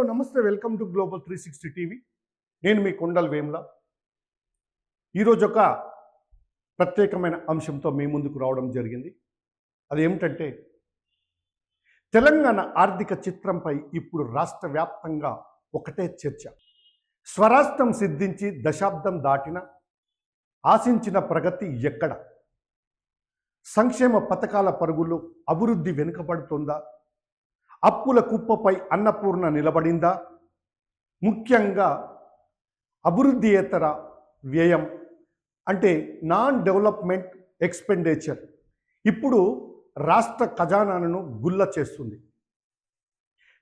నమస్తే, welcome to global 360 TV. నేను మీ కొండల్ వేమ్ల. ఈరోజు ఒక ప్రత్యేకమైన అంశంతో మీ ముందుకు రావడం జరిగింది. అదేమిటంటే, తెలంగాణ ఆర్థిక చిత్రంపై ఇప్పుడు రాష్ట్ర వ్యాప్తంగా ఒకటే చర్చ. స్వరాష్ట్రం సిద్ధించి దశాబ్దం దాటిన ఆశించిన ప్రగతి ఎక్కడ? సంక్షేమ పథకాల పరుగులు అభివృద్ధి వెనుకబడుతుందా? అప్పుల కుప్పపై అన్నపూర్ణ నిలబడిందా? ముఖ్యంగా అభివృద్ధియేతర వ్యయం అంటే నాన్ డెవలప్మెంట్ ఎక్స్పెండిచర్ ఇప్పుడు రాష్ట్ర ఖజానాను గుల్ల చేస్తుంది.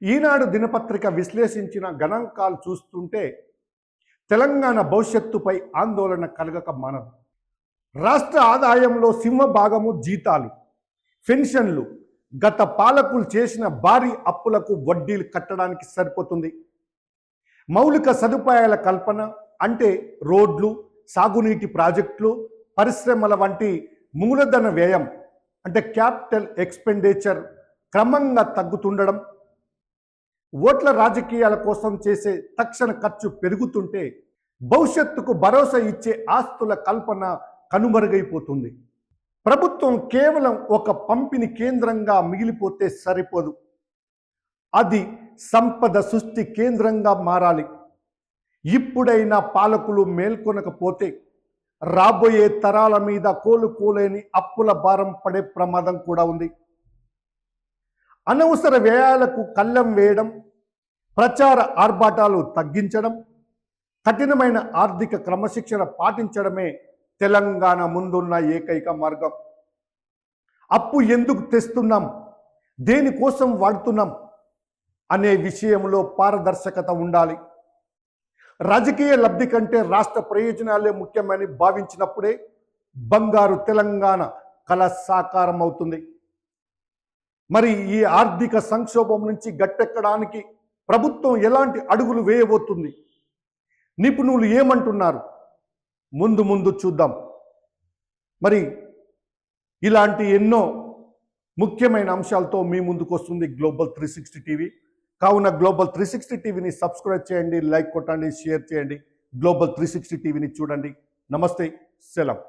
ఈనాడు దినపత్రిక విశ్లేషించిన గణాంకాలు చూస్తుంటే తెలంగాణ భవిష్యత్తుపై ఆందోళన కలగక మానదు. రాష్ట్ర ఆదాయంలో సింహభాగము జీతాలు, పెన్షన్లు, గత పాలకులు చేసిన భారీ అప్పులకు వడ్డీలు కట్టడానికి సరిపోతుంది. మౌలిక సదుపాయాల కల్పన అంటే రోడ్లు, సాగునీటి ప్రాజెక్టులు, పరిశ్రమల వంటి మూలధన వ్యయం అంటే క్యాపిటల్ ఎక్స్పెండిచర్ క్రమంగా తగ్గుతుండడం, ఓట్ల రాజకీయాల కోసం చేసే తక్షణ ఖర్చు పెరుగుతుంటే భవిష్యత్తుకు భరోసా ఇచ్చే ఆస్తుల కల్పన కనుమరుగైపోతుంది. ప్రభుత్వం కేవలం ఒక పంపిణీ కేంద్రంగా మిగిలిపోతే సరిపోదు, అది సంపద సృష్టి కేంద్రంగా మారాలి. ఇప్పుడైనా పాలకులు మేల్కొనకపోతే రాబోయే తరాల మీద కోలుకోలేని అప్పుల భారం పడే ప్రమాదం కూడా ఉంది. అనవసర వ్యయాలకు కళ్ళెం వేయడం, ప్రచార ఆర్భాటాలు తగ్గించడం, కఠినమైన ఆర్థిక క్రమశిక్షణ పాటించడమే తెలంగాణ ముందున్న ఏకైక మార్గం. అప్పు ఎందుకు తెస్తున్నాం, దేనికోసం వాడుతున్నాం అనే విషయంలో పారదర్శకత ఉండాలి. రాజకీయ లబ్ధి కంటే రాష్ట్ర ప్రయోజనాలే ముఖ్యమని భావించినప్పుడే బంగారు తెలంగాణ కల సాకారం అవుతుంది. మరి ఈ ఆర్థిక సంక్షోభం నుంచి గట్టెక్కడానికి ప్రభుత్వం ఎలాంటి అడుగులు వేయబోతుంది? నిపుణులు ఏమంటున్నారు? ముందు చూద్దాం. మరి ఇలాంటి ఎన్నో ముఖ్యమైన అంశాలతో మీ ముందుకు వస్తుంది గ్లోబల్ 360 టీవీ. కావున గ్లోబల్ 360 టీవీని సబ్స్క్రైబ్ చేయండి, లైక్ కొట్టండి, షేర్ చేయండి. గ్లోబల్ 360 టీవీని చూడండి. నమస్తే, సెలవు.